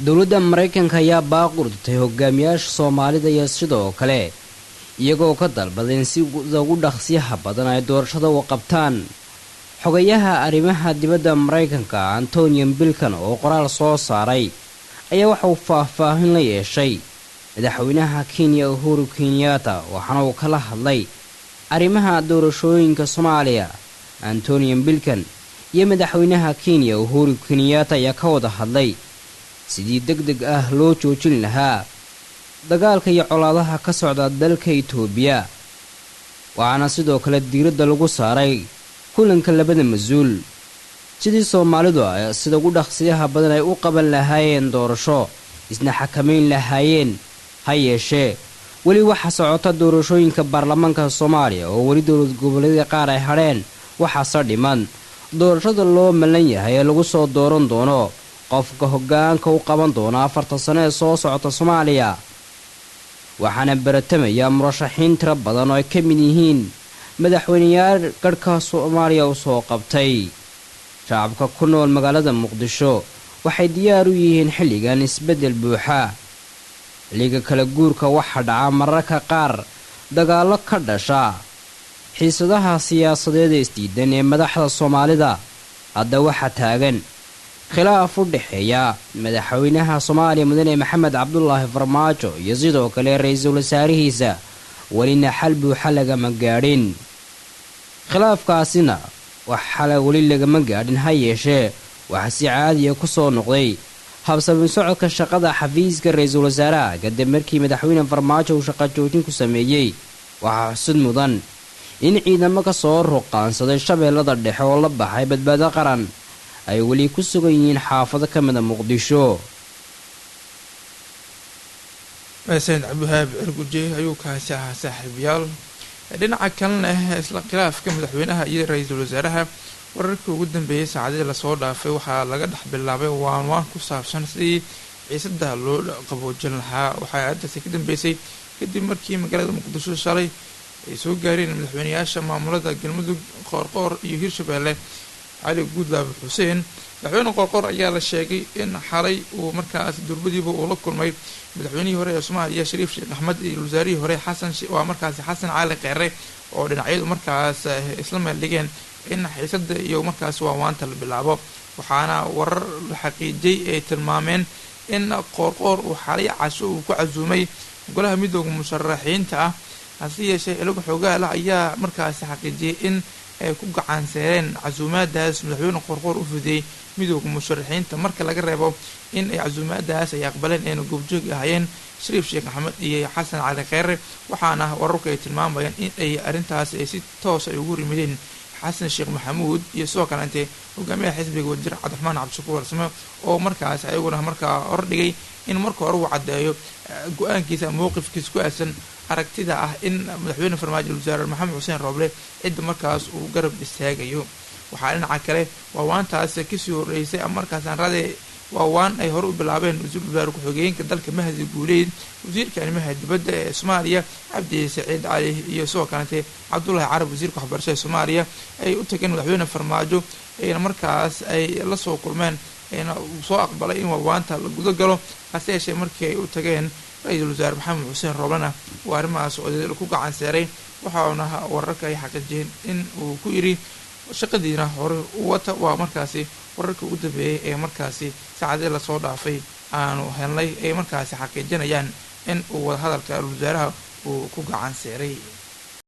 dowladda Mareykanka ayaa baaqurtay hogaamiyaasha Soomaalida iyo sidoo kale iyagoo ka dalbaday in si ugu dhaqsiyaha badan ay doorashada u qabtaan. xogayaha arrimaha dibadda Mareykanka Antonio Blinken oo qoraal soo saaray ayaa waxa uu faahfaahin la yeeshay madaxweynaha Kenya Uhuru Kenyatta waxaana uu kala hadlay arrimaha doorashooyinka Soomaaliya. Antonio Blinken iyo madaxweynaha Kenya Uhuru Kenyatta ayaa ka wada hadlay sidii degdeg ah loo joojin lahaa dagaalka iyo colaadaha ka socda dalka Itoobiya. waxaana sidoo kale diiradda lagu saaray kulanka labada mas'uul sidii Soomaalidu ay sida ugu dhaqsiyaha badan ay u qaban lahaayeen doorasho isna xakameyn lahaayeen. ha yeeshee weli waxa socota doorashooyinka baarlamaanka Soomaaliya oo weli dowlad goboleedyada qaar ay hadheen waxaase dhiman doorashada loo malan yahay ee lagu soo dooran doono qofka hoggaanka u qaban doona 4 sano ee soo socota Soomaaliya. waxaana baratamaya murashaxiin tiro badan oo ay ka mid yihiin madaxweynayaal garhka Soomaaliya u soo qabtay. shacabka ku nool magaalada Muqdisho waxay diyaar u yihiin xilligan isbedel buuxa. xilliga kala guurka waxa dhaca mararka qaar dagaallo ka dhasha xiisadaha siyaasadeed ee isdiidan ee madaxda Soomaalida. hadda waxa taagan khilaaf u dhexeeya madaxweynaha Soomaaliya mudane Maxamed Cabdullaahi Farmaajo iyo sidoo kale ra'iisul wasaarihiisa walina xal buuxa lagama gaadhin. khilaafkaasina waxa wali lagama gaadhin. ha yeeshee waxa si caadi ah ku soo noqday habsami socodka shaqada xafiiska ra'iisul wasaaraha kadib markii madaxweyne Farmaajo uu shaqo joojin ku sameeyay. waxa xusud mudan in ciidamo ka soo ruqaansaday shabeellada dhexe oo la baxay badbaado qaran ay wali ku sugan yihiin xaafado ka mid ah Muqdisho. Sayd Abdulhaab Erguje ayuu ka haysaa saaxiibayaal. dhinaca kalena isla khilaafka madaxweynaha iyo ra'iisul wasaaraha wararkii ugu dambeeyay saacadii la soo dhaafay waxaa laga dhex bilaabay waan ku saabsan sidii ciisada loo qaboojin lahaa. waxaa aadasi ka dambeysay kadib markii magaalada Muqdisho shalay ay soo gaareen madaxweynayaasha maamulada Galmudug Qoorqoor iyo Hirshabeelle cali guudlaabe xuseen. madaxweyne Qoorqoor ayaa la sheegay in xalay uu markaas durbadiiba uu la kulmay madaxweynihii hore ee Soomaaliya Shariif Sheekh Axmed iyo wasaarihii hore Xasan Cali Qeere oo dhinacyadu markaas isla meel dhigeen in xiisada iyo markaas waanta la bilaabo. waxaana warar la xaqiijiyay ay tilmaameen in Qoorqoor uu xalay casho uu ku casuumay golaha midowga musharaxiinta ah. hase yeeshee ilagu xoogaala ayaa markaas xaqiijiyay in ay ku gacan saareen casuumaadaas madaxweyne Qoorqoor u fidiyay midowga musharaxiinta marka laga reebo in ay casuumaadaas ay aqbaleen in goobjoog ahaayeen Shariif Sheekh Axmed iyo Xasan Cali Qeere. waxaana wararku ay tilmaamayaan in ay arintaas ay si toos ah ugu rimideen Xasan Sheekh Maxamuud iyo soo kale inta hogaamiyaha xisbiga wasiir Cabdiraxmaan Cabdishakuur Warsame oo markaas ayaguna markaa ordhigay in marka hore uu cadeeyo go'aankiisa mowqifkiisa ku aasan aragtida ah in madaxweyne Farmaajo wasaare Maxamed Xuseen Rooble cid markaas uu garab istaagayo. waxaa dhinaca kale waantaas ka sii horeysay markaas aan raade waan ay hore u bilaabeen wasiir wasaare ku-xigeenka dalka Mahdi Guuleed, wasiirka arrimaha dibadda ee Soomaaliya Cabdi Saciid Cali iyo soo kale Cabdullaahi Carab wasiirka waxbarashada Soomaaliya ay u tageen madaxweyne Farmaajo ayna markaas ay la soo kulmeen ayna soo aqbalay in waanta la gudo galo. hase yeeshee markii ay u tageen ra'iisul wasaare Maxamed Xuseen Rooblena waa arrimahaas oo ku gacan saaray. waxaana wararka ay xaqiijiyeen in uu ku yiri shaqadiina hore u wata. waa markaasi wararka ugu dambeeyay ee markaasi saacadii la soo dhaafay aanu helnay ay markaasi xaqiijinayaan in uu wada hadalka wasaaraha uu ku gacan saaray.